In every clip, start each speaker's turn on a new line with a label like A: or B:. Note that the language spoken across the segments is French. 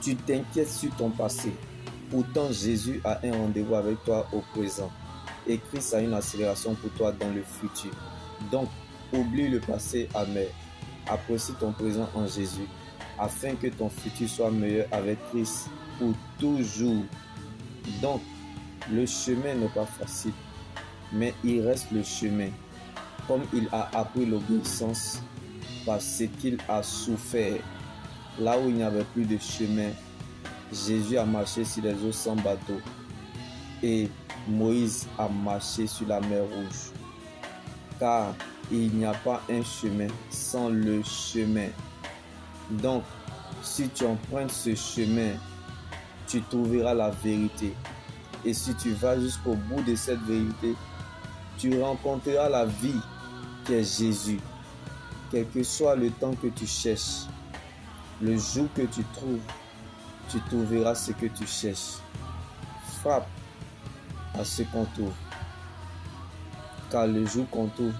A: Tu t'inquiètes sur ton passé. Pourtant, Jésus a un rendez-vous avec toi au présent. Et Christ a une accélération pour toi dans le futur. Donc, oublie le passé amer. Apprécie ton présent en Jésus, afin que ton futur soit meilleur avec Christ pour toujours. Donc, le chemin n'est pas facile, mais il reste le chemin. Comme il a appris l'obéissance parce qu'il a souffert. Là où il n'y avait plus de chemin, Jésus a marché sur les eaux sans bateau. Et Moïse a marché sur la mer Rouge. Car il n'y a pas un chemin sans le chemin. Donc, si tu empruntes ce chemin, tu trouveras la vérité. Et si tu vas jusqu'au bout de cette vérité, tu rencontreras la vie qui est Jésus. Quel que soit le temps que tu cherches, le jour que tu trouves, tu trouveras ce que tu cherches. Frappe à ce qu'on trouve. Car le jour qu'on trouve,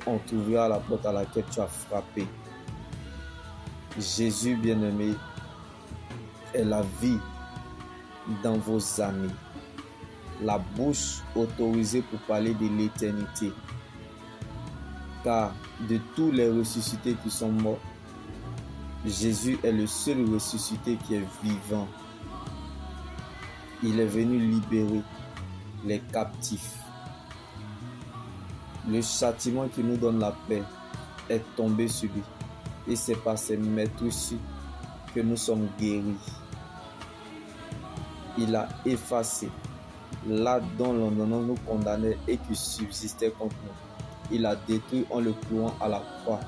A: on t'ouvrira la porte à laquelle tu as frappé. Jésus bien-aimé est la vie dans vos amis. La bouche autorisée pour parler de l'éternité. Car de tous les ressuscités qui sont morts, Jésus est le seul ressuscité qui est vivant. Il est venu libérer les captifs. Le châtiment qui nous donne la paix est tombé sur lui. Et c'est par ses meurtrissures que nous sommes guéris. Il a effacé là dont l'ordonnance nous condamnait et qui subsistait contre nous. Il a détruit en le clouant à la croix.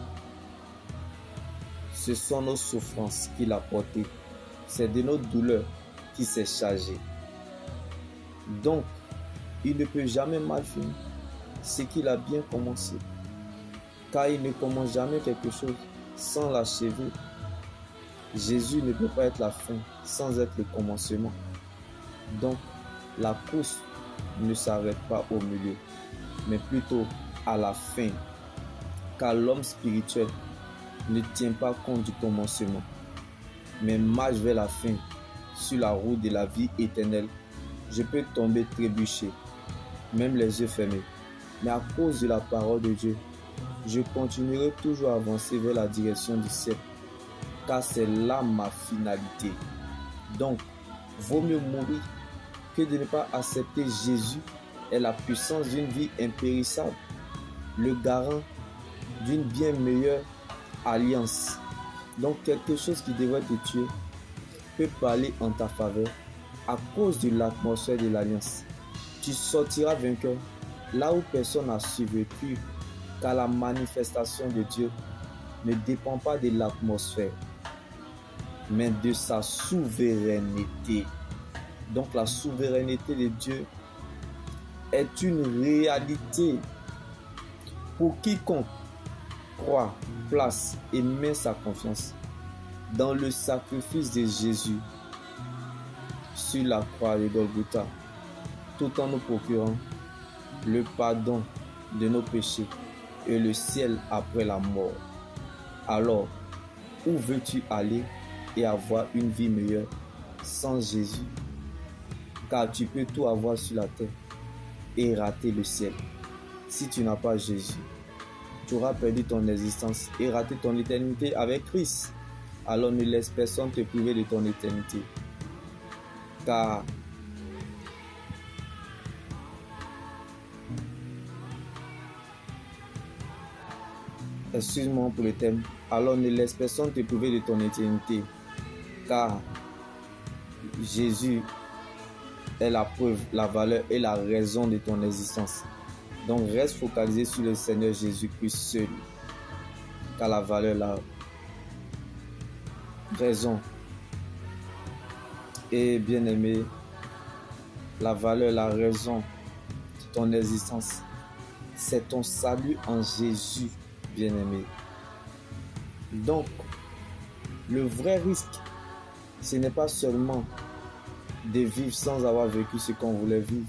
A: Ce sont nos souffrances qu'il a portées. C'est de nos douleurs qu'il s'est chargé. Donc, il ne peut jamais mal finir ce qu'il a bien commencé. Car il ne commence jamais quelque chose sans l'achever. Jésus ne peut pas être la fin sans être le commencement. Donc, la course ne s'arrête pas au milieu, mais plutôt à la fin. Car l'homme spirituel ne tient pas compte du commencement, mais marche vers la fin sur la route de la vie éternelle. Je peux tomber, trébucher, même les yeux fermés. Mais à cause de la parole de Dieu, je continuerai toujours à avancer vers la direction du ciel, car c'est là ma finalité. Donc, vaut mieux mourir que de ne pas accepter Jésus et la puissance d'une vie impérissable, le garant d'une bien meilleure alliance. Donc, quelque chose qui devrait te tuer peut parler en ta faveur à cause de l'atmosphère de l'alliance. Tu sortiras vainqueur là où personne n'a survécu, car la manifestation de Dieu ne dépend pas de l'atmosphère, mais de sa souveraineté. Donc la souveraineté de Dieu est une réalité pour quiconque croit, place et met sa confiance dans le sacrifice de Jésus sur la croix de Golgotha, tout en nous procurant le pardon de nos péchés et le ciel après la mort. Alors, où veux-tu aller et avoir une vie meilleure sans Jésus? Car tu peux tout avoir sur la terre et rater le ciel. Si tu n'as pas Jésus, tu auras perdu ton existence et raté ton éternité avec Christ. Alors ne laisse personne te priver de ton éternité. Car excuse-moi pour le thème. Alors ne laisse personne te priver de ton éternité. Car Jésus est la preuve, la valeur et la raison de ton existence. Donc reste focalisé sur le Seigneur Jésus-Christ seul. Car la valeur, la raison et bien-aimé, la valeur, la raison de ton existence, c'est ton salut en Jésus, bien-aimé. Donc, le vrai risque, ce n'est pas seulement de vivre sans avoir vécu ce qu'on voulait vivre.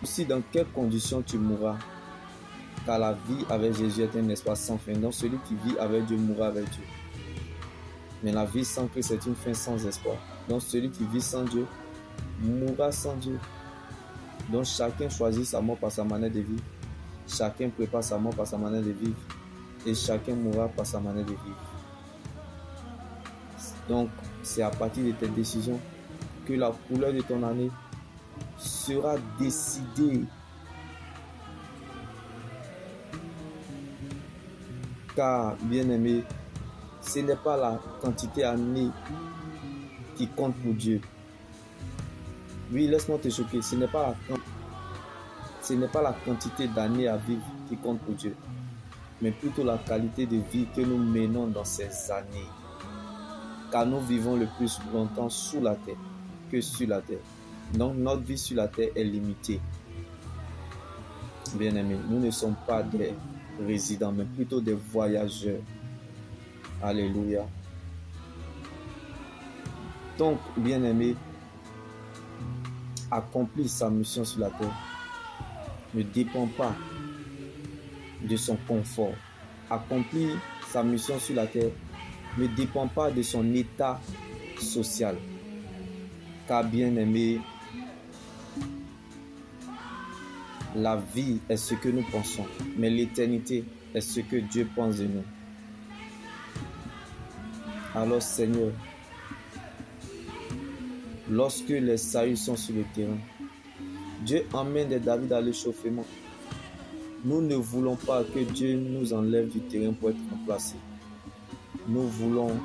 A: Aussi, dans quelles conditions tu mourras. Car la vie avec Jésus est un espace sans fin. Donc, celui qui vit avec Dieu mourra avec Dieu. Mais la vie sans Christ est une fin sans espoir. Donc celui qui vit sans Dieu mourra sans Dieu. Donc chacun choisit sa mort par sa manière de vivre. Chacun prépare sa mort par sa manière de vivre. Et chacun mourra par sa manière de vivre. Donc c'est à partir de tes décisions que la couleur de ton année sera décidée. Car, bien-aimé, ce n'est pas la quantité d'années qui compte pour Dieu. Oui, laisse-moi te choquer. Ce n'est pas la quantité d'années à vivre qui compte pour Dieu, mais plutôt la qualité de vie que nous menons dans ces années. Car nous vivons le plus longtemps sous la terre que sur la terre. Donc notre vie sur la terre est limitée. Bien-aimés, nous ne sommes pas des résidents, mais plutôt des voyageurs. Alléluia. Donc, bien-aimé, accomplir sa mission sur la terre ne dépend pas de son confort. Accomplir sa mission sur la terre ne dépend pas de son état social. Car, bien-aimé, la vie est ce que nous pensons, mais l'éternité est ce que Dieu pense de nous. Alors, Seigneur, lorsque les saillies sont sur le terrain, Dieu emmène des David à l'échauffement. Nous ne voulons pas que Dieu nous enlève du terrain pour être remplacé. Nous voulons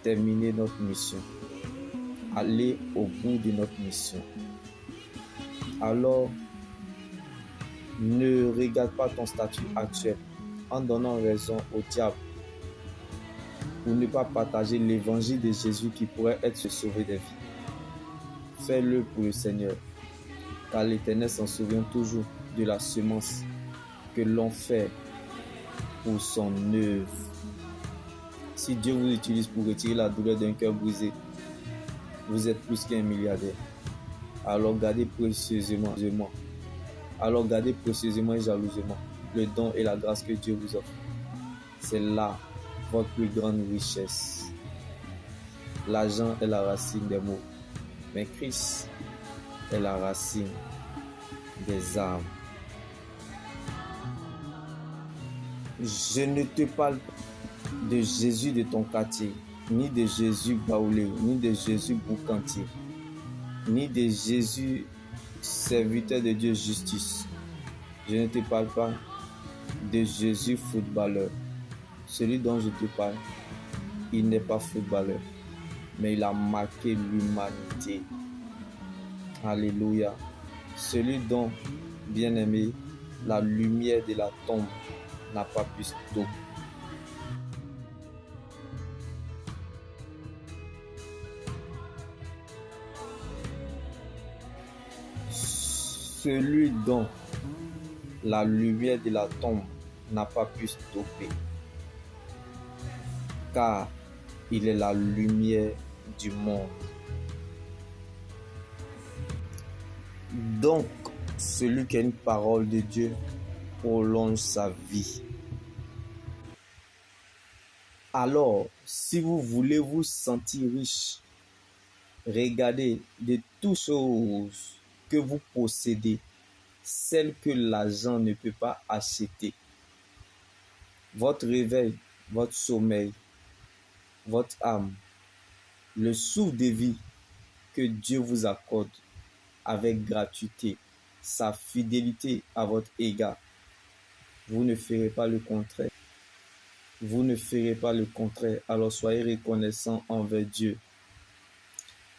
A: terminer notre mission, aller au bout de notre mission. Alors, ne regarde pas ton statut actuel en donnant raison au diable pour ne pas partager l'évangile de Jésus qui pourrait être se sauver des vies. Fais-le pour le Seigneur, car l'Éternel s'en souvient toujours de la semence que l'on fait pour son œuvre. Si Dieu vous utilise pour retirer la douleur d'un cœur brisé, vous êtes plus qu'un milliardaire. Alors gardez précieusement et jalousement le don et la grâce que Dieu vous offre. C'est là votre plus grande richesse. L'argent est la racine des maux, mais Christ est la racine des arbres. Je ne te parle pas de Jésus de ton quartier, ni de Jésus Baoulé, ni de Jésus Boucantier, ni de Jésus serviteur de Dieu justice. Je ne te parle pas de Jésus footballeur. Celui dont je te parle, il n'est pas footballeur, mais il a marqué l'humanité. Alléluia. Celui dont, bien-aimé, la lumière de la tombe n'a pas pu stopper. Celui dont la lumière de la tombe n'a pas pu stopper, car il est la lumière du monde. Donc, celui qui a une parole de Dieu prolonge sa vie. Alors, si vous voulez vous sentir riche, regardez de toutes choses que vous possédez, celles que l'argent ne peut pas acheter. Votre réveil, votre sommeil, votre âme, le souffle de vie que Dieu vous accorde avec gratuité, sa fidélité à votre égard. Vous ne ferez pas le contraire. Vous ne ferez pas le contraire. Alors soyez reconnaissants envers Dieu,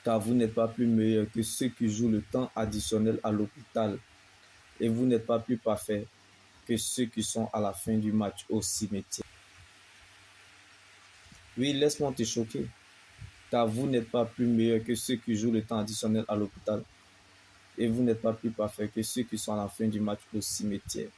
A: car vous n'êtes pas plus meilleur que ceux qui jouent le temps additionnel à l'hôpital, et vous n'êtes pas plus parfait que ceux qui sont à la fin du match au cimetière. Oui, laisse-moi te choquer, car vous n'êtes pas plus meilleur que ceux qui jouent le temps additionnel à l'hôpital, et vous n'êtes pas plus parfait que ceux qui sont à la fin du match au cimetière.